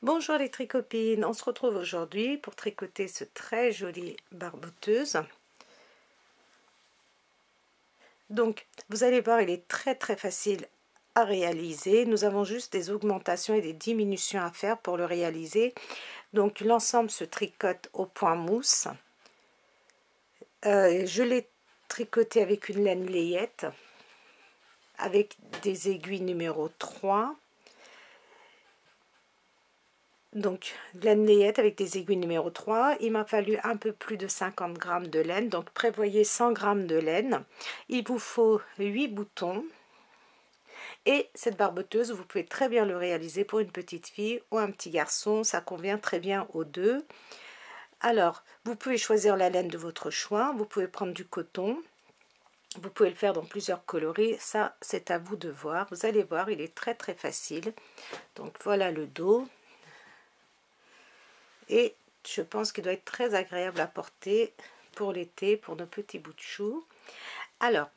Bonjour les tricopines, on se retrouve aujourd'hui pour tricoter ce très joli barboteuse. Donc vous allez voir, il est très facile à réaliser. Nous avons juste des augmentations et des diminutions à faire pour le réaliser. Donc l'ensemble se tricote au point mousse. Je l'ai tricoté avec une laine layette avec des aiguilles numéro 3. Donc laine layette avec des aiguilles numéro 3. Il m'a fallu un peu plus de 50 g de laine, donc prévoyez 100 g de laine. Il vous faut 8 boutons, et cette barboteuse vous pouvez très bien le réaliser pour une petite fille ou un petit garçon, ça convient très bien aux deux. Alors vous pouvez choisir la laine de votre choix, vous pouvez prendre du coton, vous pouvez le faire dans plusieurs coloris, ça c'est à vous de voir. Vous allez voir, il est très facile. Donc voilà le dos. Et je pense qu'il doit être très agréable à porter pour l'été, pour nos petits bouts de chou. Alors,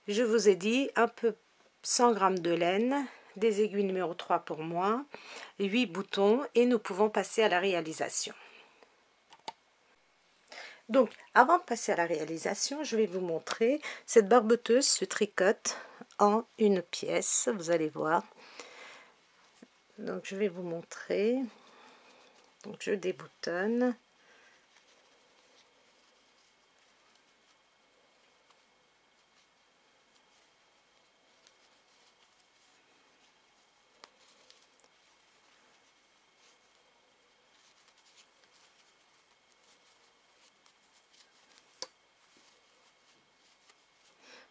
je vous ai dit un peu 100 g de laine, des aiguilles numéro 3 pour moi, 8 boutons, et nous pouvons passer à la réalisation. Donc, avant de passer à la réalisation, je vais vous montrer. Cette barboteuse se tricote en une pièce, vous allez voir. Donc, je vais vous montrer. Donc je déboutonne.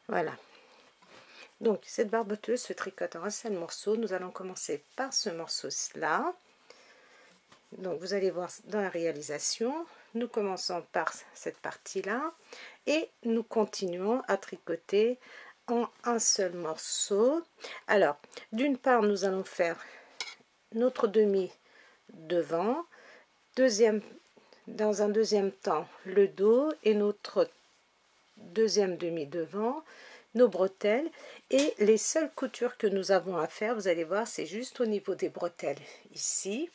Voilà. Donc cette barboteuse se tricote en un seul morceau. Nous allons commencer par ce morceau-là. Donc vous allez voir dans la réalisation, nous commençons par cette partie-là et nous continuons à tricoter en un seul morceau. Alors, d'une part, nous allons faire notre demi devant, dans un deuxième temps, le dos et notre deuxième demi devant, nos bretelles, et les seules coutures que nous avons à faire, vous allez voir, c'est juste au niveau des bretelles ici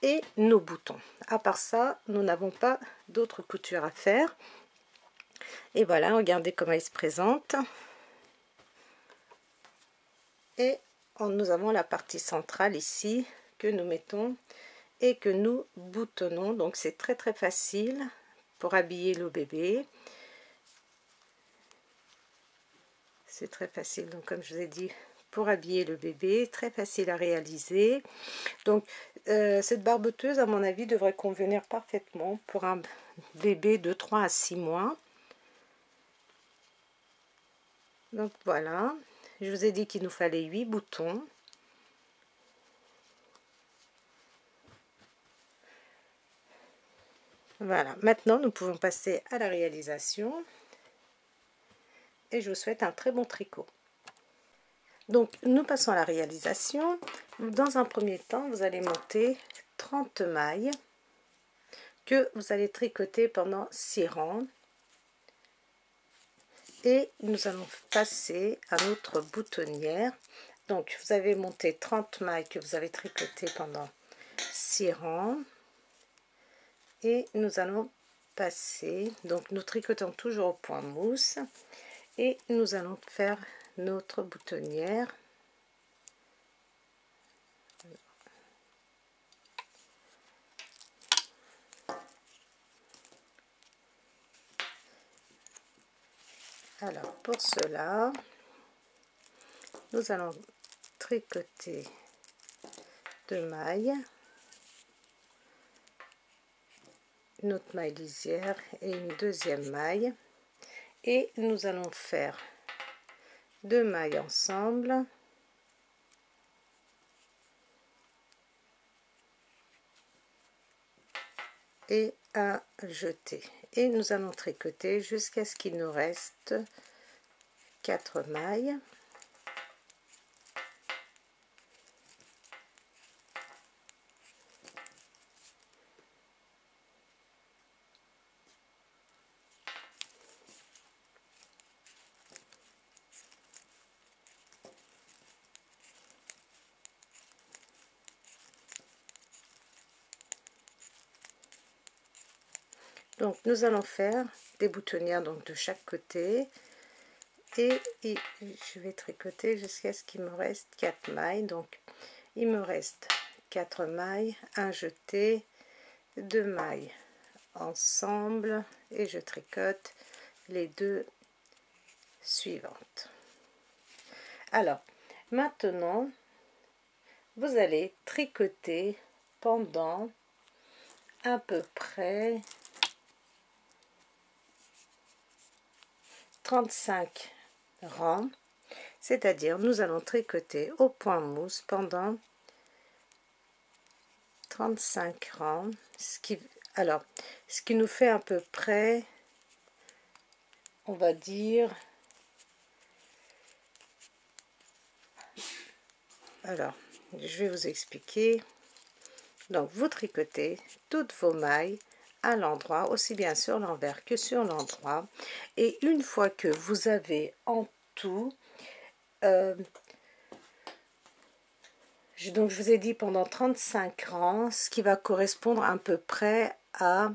et nos boutons. À part ça, nous n'avons pas d'autres coutures à faire. Et voilà, regardez comment il se présente. Et nous avons la partie centrale ici que nous mettons et que nous boutonnons. Donc c'est très facile pour habiller le bébé. C'est très facile, donc comme je vous ai dit, pour habiller le bébé, très facile à réaliser. Donc cette barboteuse, à mon avis, devrait convenir parfaitement pour un bébé de 3 à 6 mois. Donc voilà, je vous ai dit qu'il nous fallait 8 boutons. Voilà, maintenant nous pouvons passer à la réalisation et je vous souhaite un très bon tricot. Donc nous passons à la réalisation. Dans un premier temps, vous allez monter 30 mailles que vous allez tricoter pendant 6 rangs. Et nous allons passer à notre boutonnière. Donc vous avez monté 30 mailles que vous avez tricotées pendant 6 rangs. Et nous allons passer, donc nous tricotons toujours au point mousse. Et nous allons faire notre boutonnière. Alors pour cela, nous allons tricoter 2 mailles, une autre maille lisière et une deuxième maille, et nous allons faire 2 mailles ensemble et un jeté, et nous allons tricoter jusqu'à ce qu'il nous reste 4 mailles. Donc nous allons faire des boutonnières donc de chaque côté et je vais tricoter jusqu'à ce qu'il me reste 4 mailles. Donc il me reste 4 mailles, un jeté, 2 mailles ensemble et je tricote les deux suivantes. Alors maintenant vous allez tricoter pendant à peu près 35 rangs, c'est-à-dire nous allons tricoter au point mousse pendant 35 rangs, ce qui nous fait à peu près, on va dire, alors je vais vous expliquer. Donc vous tricotez toutes vos mailles à l'endroit, aussi bien sur l'envers que sur l'endroit, et une fois que vous avez en tout donc je vous ai dit pendant 35 rangs, ce qui va correspondre à peu près à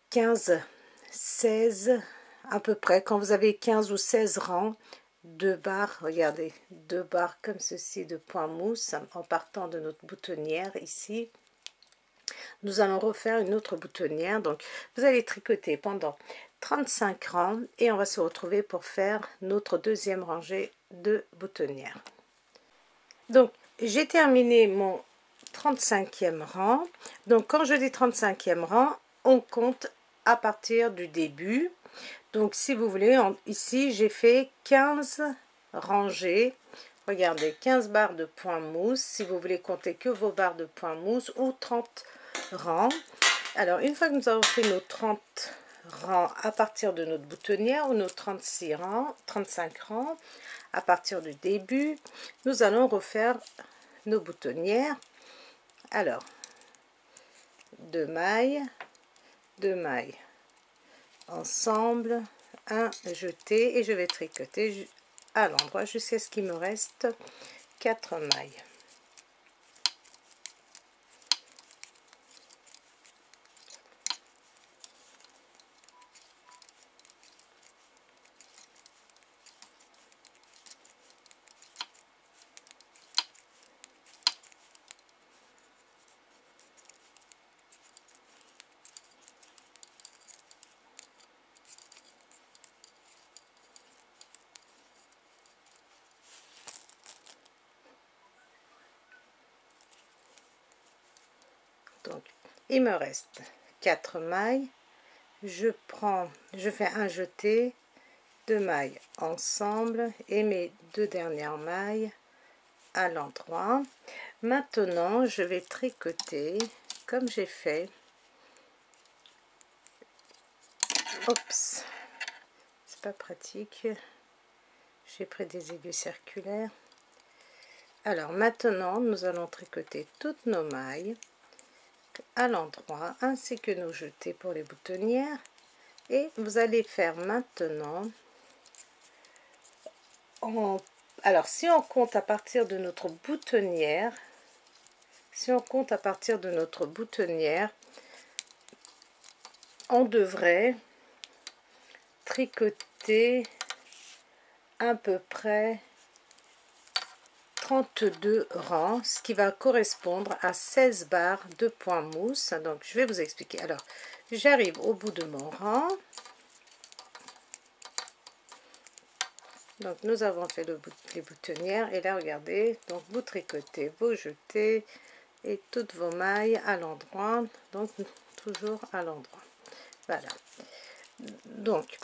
15, 16 à peu près. Quand vous avez 15 ou 16 rangs, 2 barres, regardez, 2 barres comme ceci de point mousse en partant de notre boutonnière ici. Nous allons refaire une autre boutonnière, donc vous allez tricoter pendant 35 rangs et on va se retrouver pour faire notre deuxième rangée de boutonnières. Donc j'ai terminé mon 35e rang. Donc quand je dis 35e rang, on compte à partir du début. Donc si vous voulez, ici j'ai fait 15 rangées. Regardez, 15 barres de point mousse, si vous voulez compter que vos barres de point mousse, ou 30 rangs. Alors une fois que nous avons fait nos 30 rangs à partir de notre boutonnière, ou nos 36 rangs, 35 rangs à partir du début, nous allons refaire nos boutonnières. Alors 2 mailles ensemble, un jeté, et je vais tricoter à l'endroit jusqu'à ce qu'il me reste 4 mailles. Donc il me reste 4 mailles, je fais un jeté, 2 mailles ensemble et mes 2 dernières mailles à l'endroit. Maintenant je vais tricoter comme j'ai fait. Oups, c'est pas pratique, j'ai pris des aiguilles circulaires. Alors maintenant nous allons tricoter toutes nos mailles à l'endroit ainsi que nos jetés pour les boutonnières, et vous allez faire maintenant alors si on compte à partir de notre boutonnière, on devrait tricoter à peu près 32 rangs, ce qui va correspondre à 16 barres de point mousse. Donc je vais vous expliquer. Alors j'arrive au bout de mon rang, donc nous avons fait les boutonnières, et là regardez, donc vous tricotez vos jetés et toutes vos mailles à l'endroit, donc toujours à l'endroit. Voilà, donc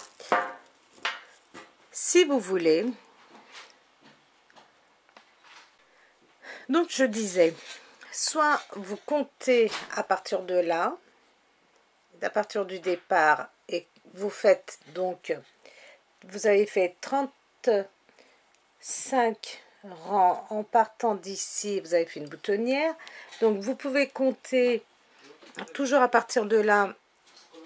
si vous voulez, donc je disais, soit vous comptez à partir de là, à partir du départ, et vous faites donc, vous avez fait 35 rangs en partant d'ici, vous avez fait une boutonnière, donc vous pouvez compter toujours à partir de là,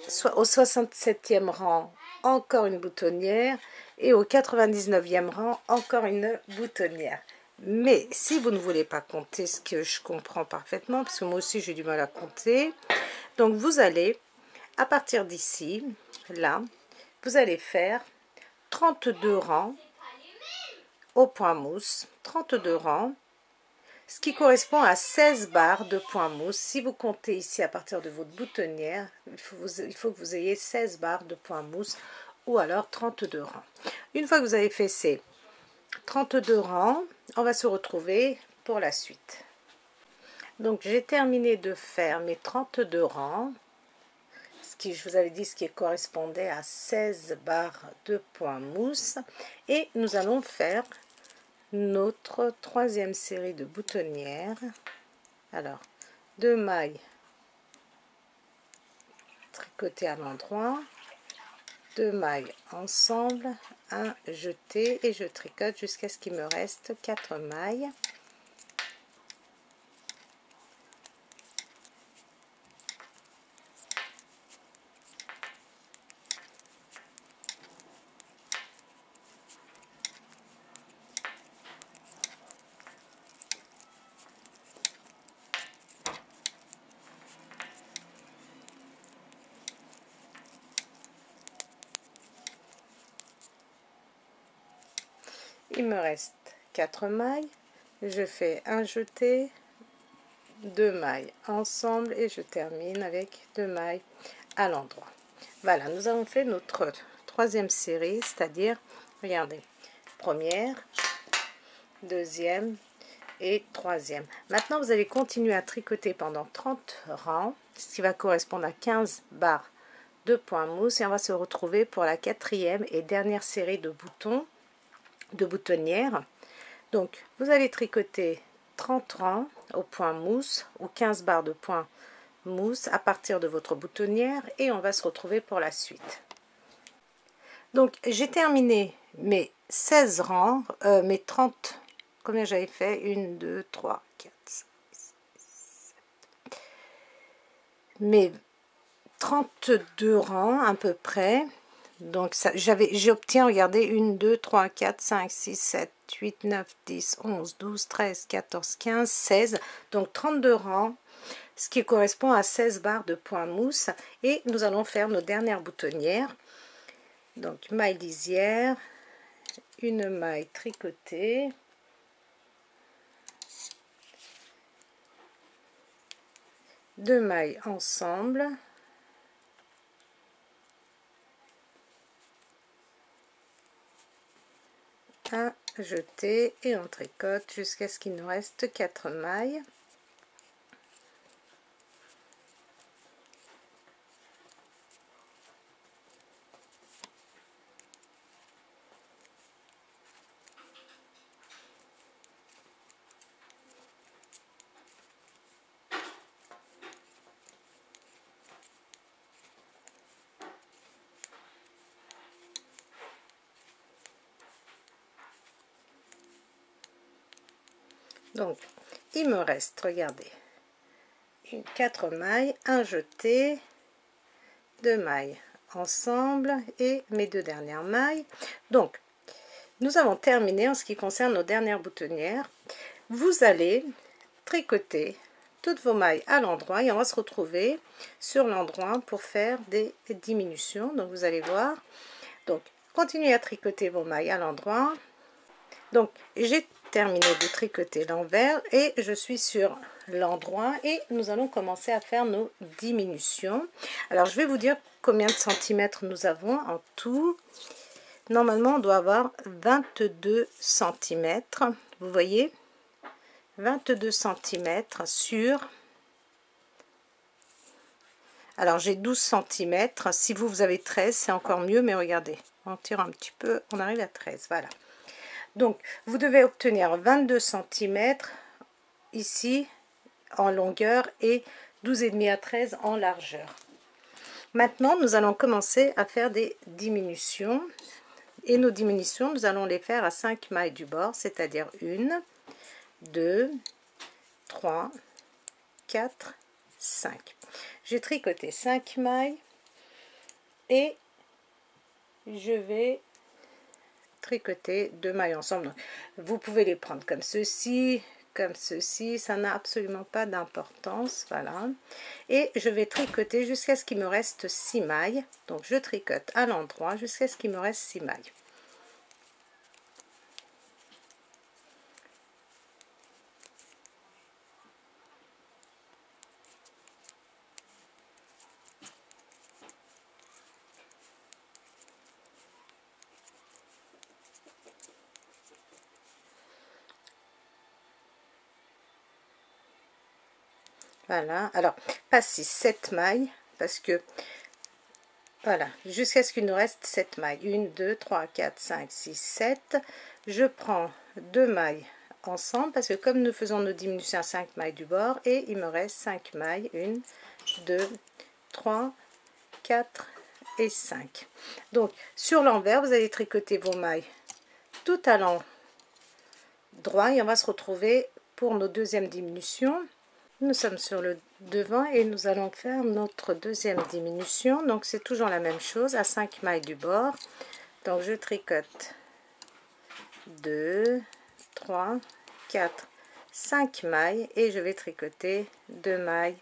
soit au 67e rang encore une boutonnière, et au 99e rang encore une boutonnière. Mais si vous ne voulez pas compter, ce que je comprends parfaitement, parce que moi aussi j'ai du mal à compter, donc vous allez, à partir d'ici, là, vous allez faire 32 rangs au point mousse, 32 rangs, ce qui correspond à 16 barres de point mousse. Si vous comptez ici à partir de votre boutonnière, il faut que vous ayez 16 barres de point mousse ou alors 32 rangs. Une fois que vous avez fait ces 32 rangs, on va se retrouver pour la suite. Donc j'ai terminé de faire mes 32 rangs, ce qui, je vous avais dit, ce qui correspondait à 16 barres de point mousse, et nous allons faire notre troisième série de boutonnières. Alors 2 mailles tricotées à l'endroit, 2 mailles ensemble, un jeté, et je tricote jusqu'à ce qu'il me reste 4 mailles. Il me reste 4 mailles, je fais un jeté, 2 mailles ensemble et je termine avec 2 mailles à l'endroit. Voilà, nous avons fait notre troisième série, c'est-à-dire, regardez, première, deuxième et troisième. Maintenant, vous allez continuer à tricoter pendant 30 rangs, ce qui va correspondre à 15 barres de point mousse, et on va se retrouver pour la quatrième et dernière série de boutons, de boutonnières. Donc vous allez tricoter 30 rangs au point mousse ou 15 barres de point mousse à partir de votre boutonnière, et on va se retrouver pour la suite. Donc j'ai terminé mes 16 rangs, mes 30, combien j'avais fait, 1, 2, 3, 4, 5, 6, 7, mes 32 rangs à peu près. Donc j'obtiens, regardez, 1, 2, 3, 4, 5, 6, 7, 8, 9, 10, 11, 12, 13, 14, 15, 16. Donc 32 rangs, ce qui correspond à 16 barres de point mousse. Et nous allons faire nos dernières boutonnières. Donc maille lisière, une maille tricotée, deux mailles ensemble, un jeté, et on tricote jusqu'à ce qu'il nous reste 4 mailles. Donc il me reste, regardez, 4 mailles, un jeté, 2 mailles ensemble et mes 2 dernières mailles. Donc nous avons terminé en ce qui concerne nos dernières boutonnières. Vous allez tricoter toutes vos mailles à l'endroit et on va se retrouver sur l'endroit pour faire des diminutions. Donc vous allez voir, donc continuez à tricoter vos mailles à l'endroit. Donc j'ai terminé de tricoter l'envers et je suis sur l'endroit, et nous allons commencer à faire nos diminutions. Alors je vais vous dire combien de centimètres nous avons en tout. Normalement on doit avoir 22 centimètres, vous voyez, 22 centimètres sur, alors j'ai 12 centimètres. Si vous avez 13, c'est encore mieux, mais regardez, on tire un petit peu, on arrive à 13, voilà. Donc vous devez obtenir 22 centimètres ici en longueur et 12,5 à 13 en largeur. Maintenant nous allons commencer à faire des diminutions, et nos diminutions nous allons les faire à 5 mailles du bord, c'est-à-dire 1, 2, 3, 4, 5. J'ai tricoté 5 mailles et je vais tricoter 2 mailles ensemble. Vous pouvez les prendre comme ceci, ça n'a absolument pas d'importance. Voilà, et je vais tricoter jusqu'à ce qu'il me reste 6 mailles. Donc je tricote à l'endroit jusqu'à ce qu'il me reste 6 mailles. Voilà, alors pas 6, 7 mailles, parce que voilà, jusqu'à ce qu'il nous reste 7 mailles. 1, 2, 3, 4, 5, 6, 7. Je prends 2 mailles ensemble, parce que comme nous faisons nos diminutions à 5 mailles du bord, et il me reste 5 mailles. 1, 2, 3, 4 et 5. Donc sur l'envers, vous allez tricoter vos mailles tout à l'endroit, et on va se retrouver pour nos deuxièmes diminutions. Nous sommes sur le devant et nous allons faire notre deuxième diminution. Donc c'est toujours la même chose à 5 mailles du bord. Donc je tricote 2, 3, 4, 5 mailles et je vais tricoter 2 mailles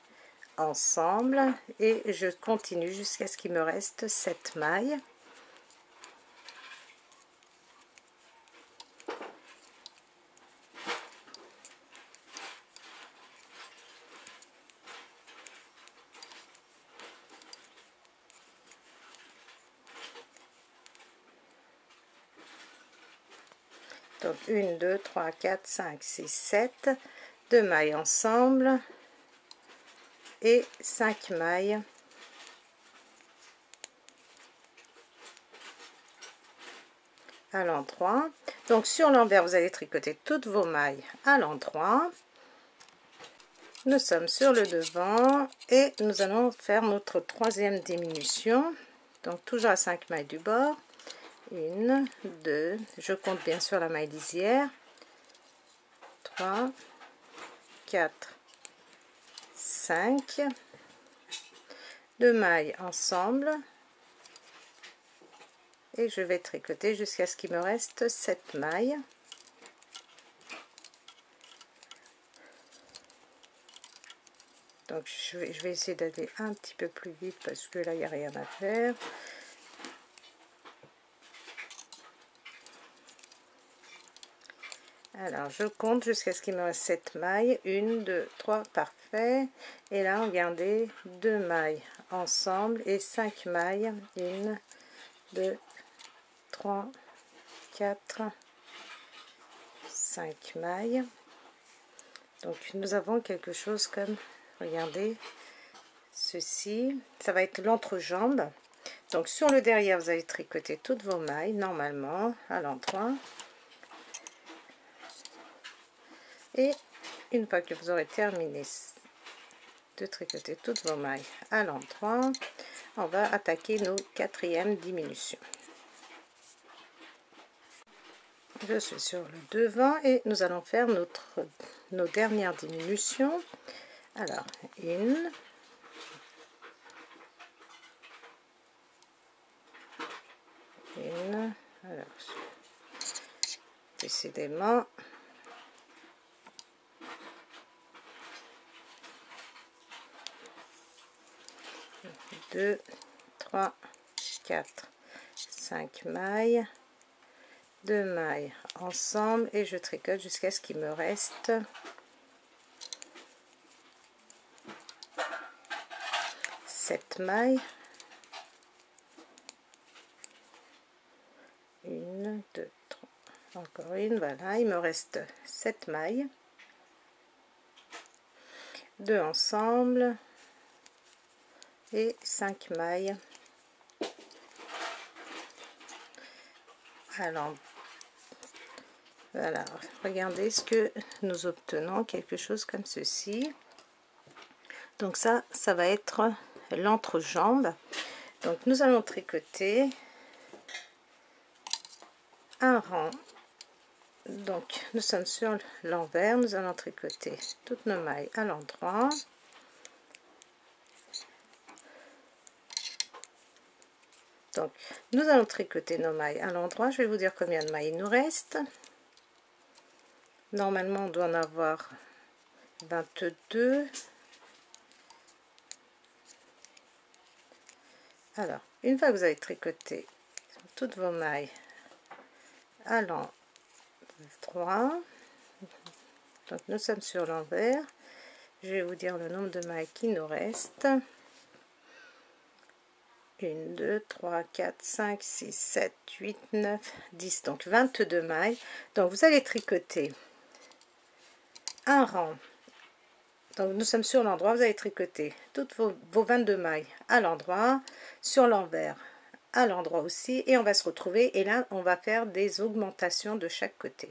ensemble et je continue jusqu'à ce qu'il me reste 7 mailles. Donc 1, 2, 3, 4, 5, 6, 7, 2 mailles ensemble et 5 mailles à l'endroit. Donc sur l'envers, vous allez tricoter toutes vos mailles à l'endroit. Nous sommes sur le devant et nous allons faire notre troisième diminution. Donc toujours à 5 mailles du bord. 1, 2, je compte bien sûr la maille lisière, 3, 4, 5, 2 mailles ensemble et je vais tricoter jusqu'à ce qu'il me reste 7 mailles. Donc je vais essayer d'aller un petit peu plus vite parce que là il n'y a rien à faire. Alors je compte jusqu'à ce qu'il me reste 7 mailles. 1, 2, 3, parfait. Et là regardez, 2 mailles ensemble et 5 mailles. 1, 2, 3, 4, 5 mailles. Donc nous avons quelque chose comme, regardez, ceci, ça va être l'entrejambe. Donc sur le derrière, vous allez tricoter toutes vos mailles normalement à l'endroit. Et une fois que vous aurez terminé de tricoter toutes vos mailles à l'endroit, on va attaquer nos quatrièmes diminutions. Je suis sur le devant et nous allons faire nos dernières diminutions. Alors, une, alors, décidément, 2, 3, 4, 5 mailles, 2 mailles ensemble et je tricote jusqu'à ce qu'il me reste 7 mailles. 1, 2, 3, encore une, voilà, il me reste 7 mailles, 2 ensemble et 5 mailles à l'endroit. Voilà, regardez ce que nous obtenons, quelque chose comme ceci. Donc ça va être l'entrejambe. Donc nous allons tricoter un rang. Donc nous sommes sur l'envers, nous allons tricoter toutes nos mailles à l'endroit. Donc nous allons tricoter nos mailles à l'endroit. Je vais vous dire combien de mailles il nous reste. Normalement on doit en avoir 22. Alors une fois que vous avez tricoté toutes vos mailles à l'endroit, donc nous sommes sur l'envers, je vais vous dire le nombre de mailles qui nous reste. 1, 2, 3, 4, 5, 6, 7, 8, 9, 10, donc 22 mailles. Donc vous allez tricoter un rang. Donc nous sommes sur l'endroit, vous allez tricoter toutes vos 22 mailles à l'endroit, sur l'envers à l'endroit aussi, et on va se retrouver, et là on va faire des augmentations de chaque côté.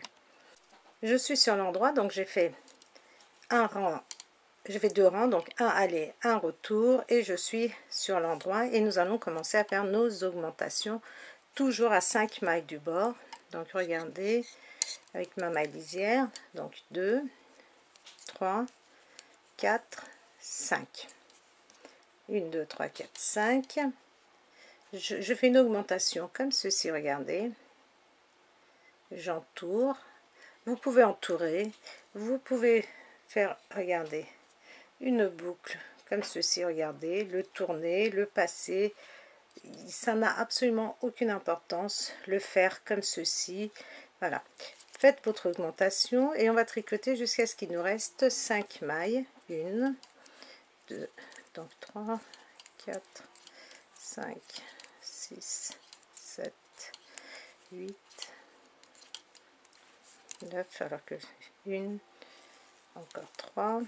Je suis sur l'endroit, donc j'ai fait un rang, j'ai fait 2 rangs, donc un aller, un retour, et je suis sur l'endroit, et nous allons commencer à faire nos augmentations, toujours à 5 mailles du bord. Donc regardez, avec ma maille lisière, donc 2, 3, 4, 5. 1, 2, 3, 4, 5. Je fais une augmentation comme ceci, regardez. J'entoure. Vous pouvez entourer. Vous pouvez faire, regardez, une boucle comme ceci, regardez. Le tourner, le passer. Ça n'a absolument aucune importance. Le faire comme ceci. Voilà. Faites votre augmentation et on va tricoter jusqu'à ce qu'il nous reste 5 mailles. 1, 2, donc 3, 4, 5, 6, 7, 8, 9, alors que 1, encore 3.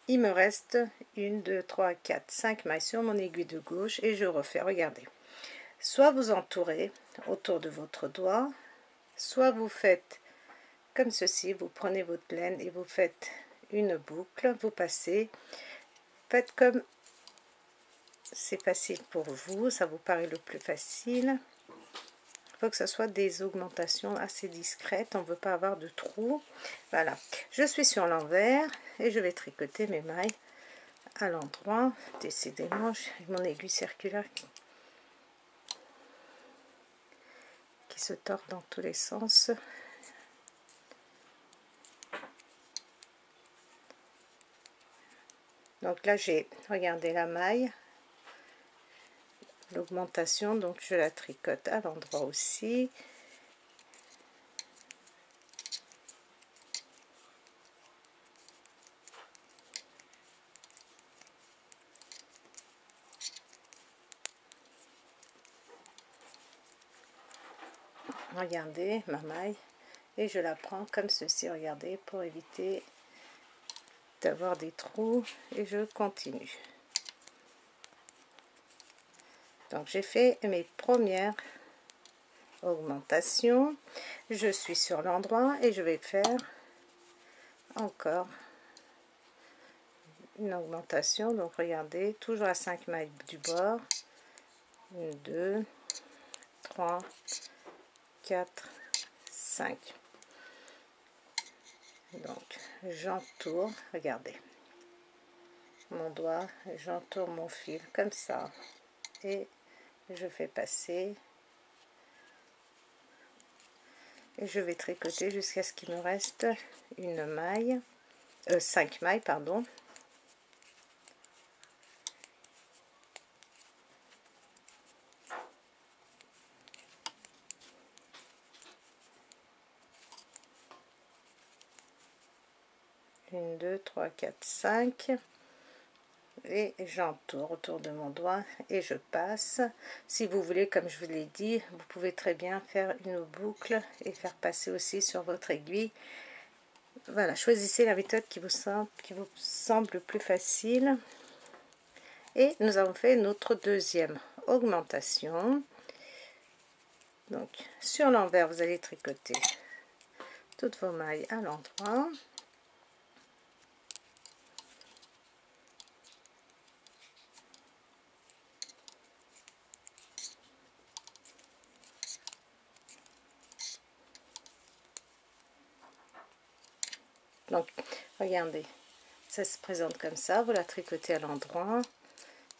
Il me reste 1, 2, 3, 4, 5 mailles sur mon aiguille de gauche et je refais, regardez. Soit vous entourez autour de votre doigt, soit vous faites comme ceci, vous prenez votre laine et vous faites une boucle, vous passez, faites comme c'est facile pour vous, ça vous paraît le plus facile. Il faut que ce soit des augmentations assez discrètes, on ne veut pas avoir de trous. Voilà, je suis sur l'envers et je vais tricoter mes mailles à l'endroit. Décidément, j'ai mon aiguille circulaire qui se tord dans tous les sens. Donc là j'ai, regardé la maille, l'augmentation, donc je la tricote à l'endroit aussi. Regardez ma maille et je la prends comme ceci, regardez, pour éviter d'avoir des trous, et je continue. Donc j'ai fait mes premières augmentations, je suis sur l'endroit et je vais faire encore une augmentation. Donc regardez, toujours à 5 mailles du bord, 1, 2, 3, 4, 5. Donc j'entoure, regardez mon doigt, j'entoure mon fil comme ça et je fais passer et je vais tricoter jusqu'à ce qu'il me reste une maille, 5 mailles pardon. Une, 2, 3, 4, 5 et j'entoure autour de mon doigt et je passe. Si vous voulez, comme je vous l'ai dit, vous pouvez très bien faire une boucle et faire passer aussi sur votre aiguille. Voilà, choisissez la méthode qui vous semble le plus facile. Et nous avons fait notre deuxième augmentation. Donc sur l'envers vous allez tricoter toutes vos mailles à l'endroit. Donc regardez, ça se présente comme ça, vous la tricotez à l'endroit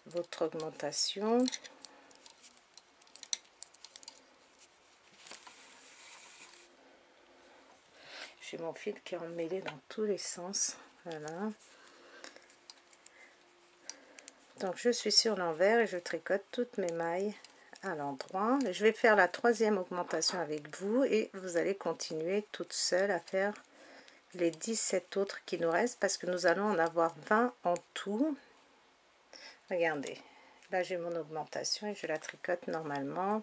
votre augmentation. J'ai mon fil qui est emmêlé dans tous les sens. Voilà. Donc je suis sur l'envers et je tricote toutes mes mailles à l'endroit. Je vais faire la troisième augmentation avec vous et vous allez continuer toute seule à faire les 17 autres qui nous restent parce que nous allons en avoir 20 en tout. Regardez, là j'ai mon augmentation et je la tricote normalement.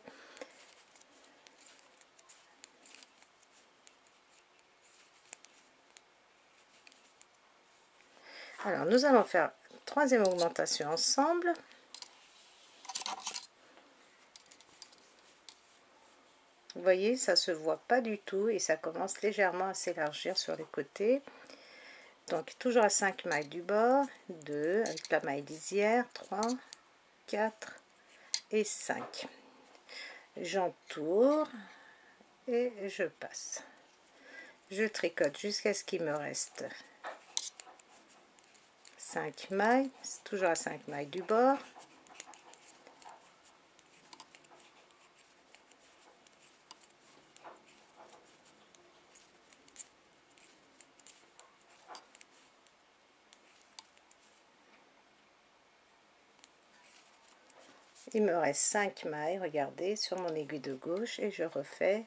Alors nous allons faire troisième augmentation ensemble. Vous voyez, ça se voit pas du tout et ça commence légèrement à s'élargir sur les côtés. Donc toujours à 5 mailles du bord, 2 avec la maille lisière, 3, 4 et 5. J'entoure et je passe. Je tricote jusqu'à ce qu'il me reste 5 mailles, toujours à 5 mailles du bord. Il me reste 5 mailles, regardez, sur mon aiguille de gauche et je refais.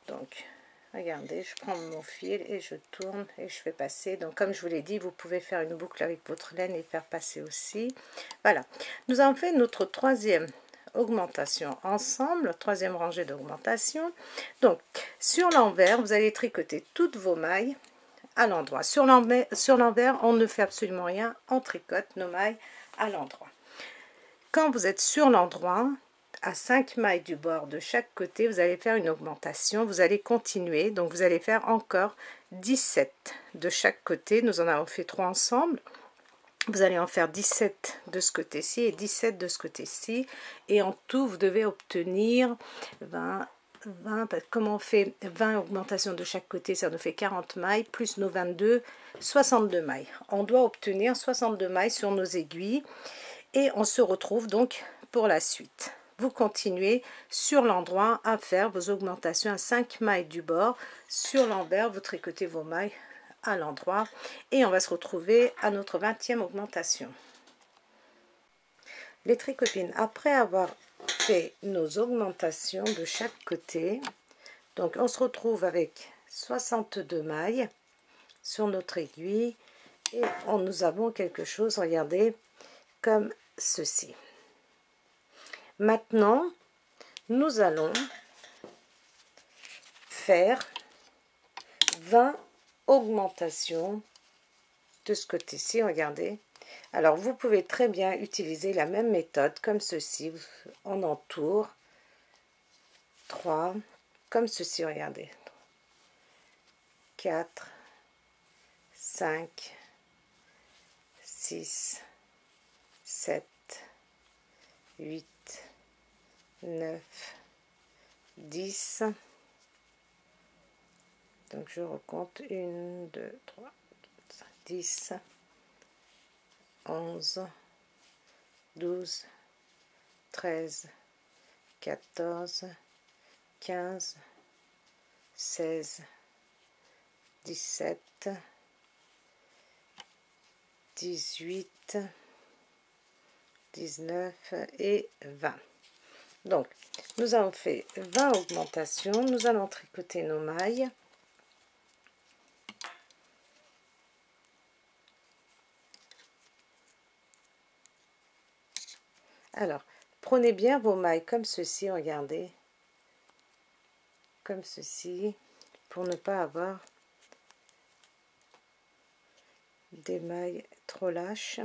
Donc, regardez, je prends mon fil et je tourne et je fais passer. Donc, comme je vous l'ai dit, vous pouvez faire une boucle avec votre laine et faire passer aussi. Voilà, nous avons fait notre troisième augmentation ensemble, troisième rangée d'augmentation. Donc, sur l'envers, vous allez tricoter toutes vos mailles à l'endroit. Sur l'envers, on ne fait absolument rien, on tricote nos mailles à l'endroit. Quand vous êtes sur l'endroit, à 5 mailles du bord de chaque côté, vous allez faire une augmentation, vous allez continuer, donc vous allez faire encore 17 de chaque côté. Nous en avons fait 3 ensemble. Vous allez en faire 17 de ce côté-ci et 17 de ce côté-ci, et en tout vous devez obtenir 20, comme on fait 20 augmentations de chaque côté, ça nous fait 40 mailles, plus nos 22, 62 mailles. On doit obtenir 62 mailles sur nos aiguilles. Et on se retrouve donc pour la suite. Vous continuez sur l'endroit à faire vos augmentations à 5 mailles du bord. Sur l'envers, vous tricotez vos mailles à l'endroit. Et on va se retrouver à notre 20e augmentation. Les tricopines, après avoir fait nos augmentations de chaque côté, donc on se retrouve avec 62 mailles sur notre aiguille. Et nous avons quelque chose, regardez, comme ceci. Maintenant, nous allons faire 20 augmentations de ce côté-ci, regardez. Alors, vous pouvez très bien utiliser la même méthode, comme ceci, on entoure 3, comme ceci, regardez. 4, 5, 6, 7, 8, 9, 10. Donc je recompte 1, 2, 3, 4, 5, 10, 11, 12, 13, 14, 15, 16, 17, 18, 19 et 20. Donc, nous avons fait 20 augmentations. Nous allons tricoter nos mailles. Alors, prenez bien vos mailles comme ceci, regardez. Comme ceci, pour ne pas avoir des mailles trop lâches.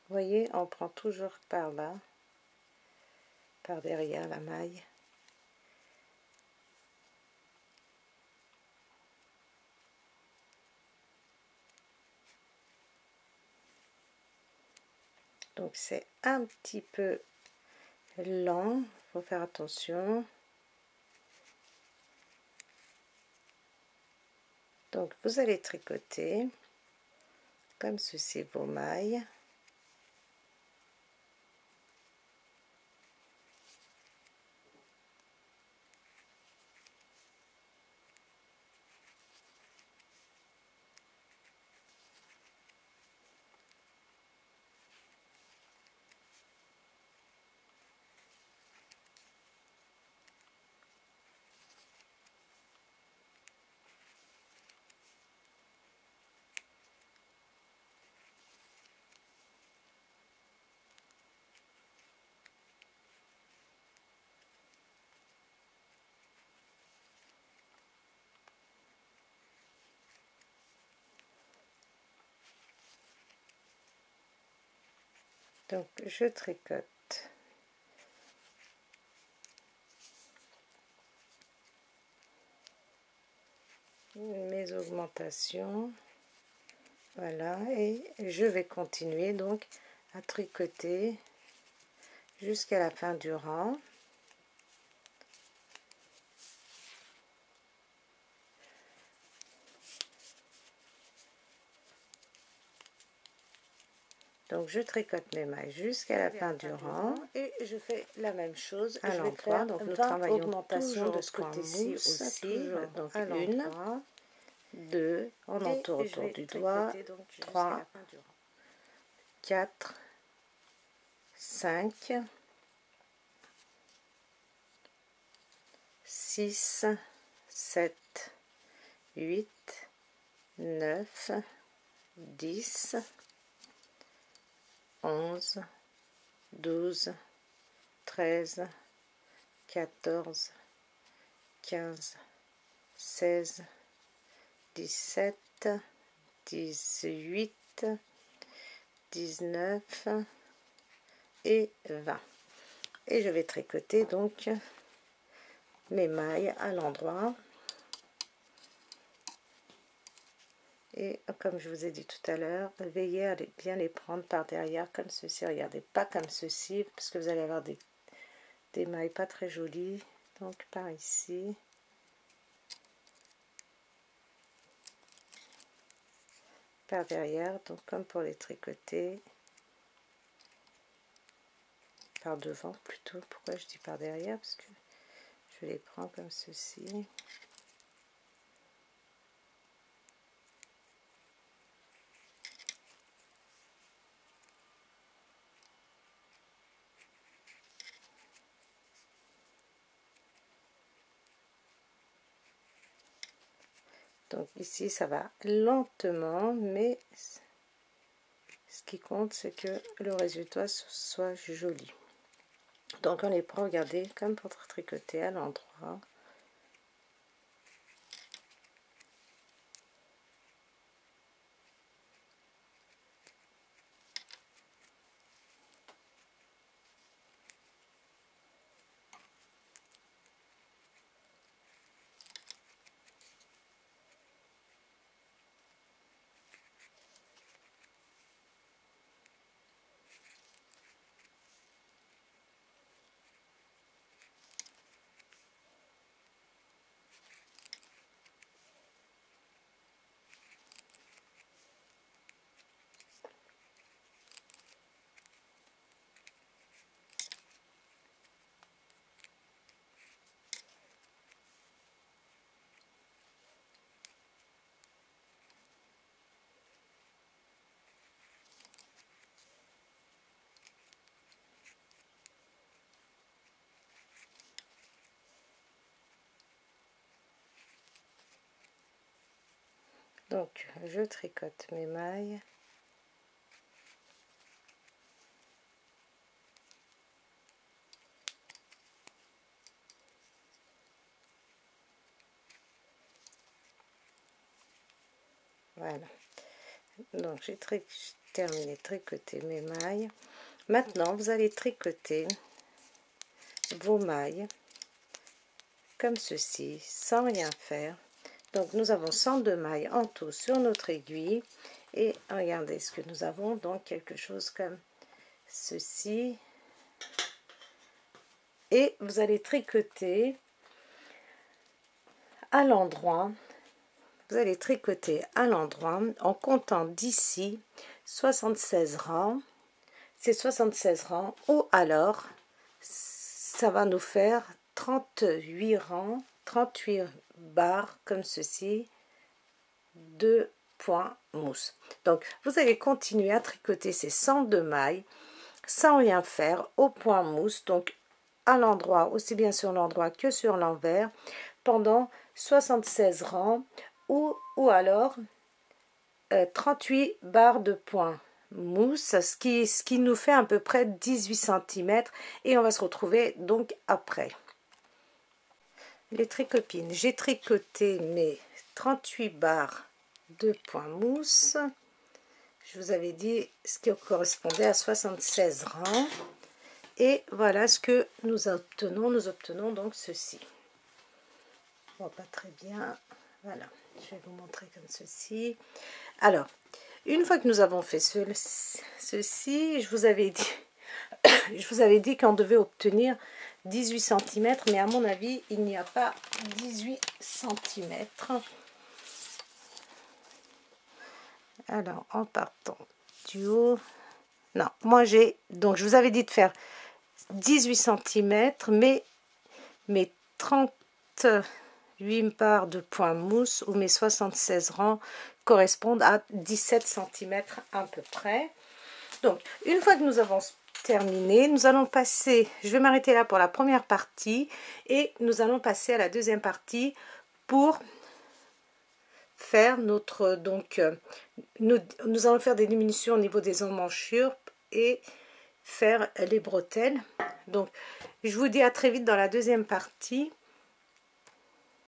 Vous voyez, on prend toujours par là, par derrière la maille. Donc c'est un petit peu lent, il faut faire attention. Donc vous allez tricoter comme ceci vos mailles. Donc je tricote mes augmentations, voilà, et je vais continuer donc à tricoter jusqu'à la fin du rang. Donc je tricote mes mailles jusqu'à la fin du rang et je fais la même chose à l'endroit. Donc nous travaillons toujours de ce côté-ci aussi. Donc une, deux, on entoure autour du doigt, 3, 4, 5, 6, 7, 8, 9, 10, 11, 12, 13, 14, 15, 16, 17, 18, 19 et 20. Et je vais tricoter donc mes mailles à l'endroit. Et comme je vous ai dit tout à l'heure, veillez à bien les prendre par derrière comme ceci. Regardez, pas comme ceci, parce que vous allez avoir des mailles pas très jolies. Donc par ici. Par derrière, donc comme pour les tricoter. Par devant plutôt. Pourquoi je dis par derrière? Parce que je les prends comme ceci. Donc ici ça va lentement, mais ce qui compte c'est que le résultat soit joli. Donc on les prend, regardez, comme pour tricoter à l'endroit. Donc je tricote mes mailles. Voilà. Donc j'ai terminé de tricoter mes mailles. Maintenant vous allez tricoter vos mailles comme ceci, sans rien faire. Donc nous avons 102 mailles en tout sur notre aiguille. Et regardez ce que nous avons, donc quelque chose comme ceci et vous allez tricoter à l'endroit. Vous allez tricoter à l'endroit en comptant d'ici 76 rangs. C'est 76 rangs ou alors ça va nous faire 38 rangs, 38 barres comme ceci de point mousse. Donc vous allez continuer à tricoter ces 102 mailles sans rien faire au point mousse, donc à l'endroit, aussi bien sur l'endroit que sur l'envers, pendant 76 rangs ou alors 38 barres de point mousse, ce qui nous fait à peu près 18 cm et on va se retrouver donc après. Les tricopines, j'ai tricoté mes 38 barres de point mousse. Je vous avais dit ce qui correspondait à 76 rangs. Et voilà ce que nous obtenons. Nous obtenons donc ceci. On voit pas très bien. Voilà, je vais vous montrer comme ceci. Alors, une fois que nous avons fait ceci, je vous avais dit qu'on devait obtenir 18 cm, mais à mon avis, il n'y a pas 18 cm. Alors, en partant du haut, non, moi j'ai, donc je vous avais dit de faire 18 cm, mais mes 38 barres de point mousse ou mes 76 rangs correspondent à 17 cm à peu près. Donc, une fois que nous avons terminé, nous allons passer, je vais m'arrêter là pour la première partie et nous allons passer à la deuxième partie pour faire notre, donc, nous allons faire des diminutions au niveau des emmanchures et faire les bretelles. Donc, je vous dis à très vite dans la deuxième partie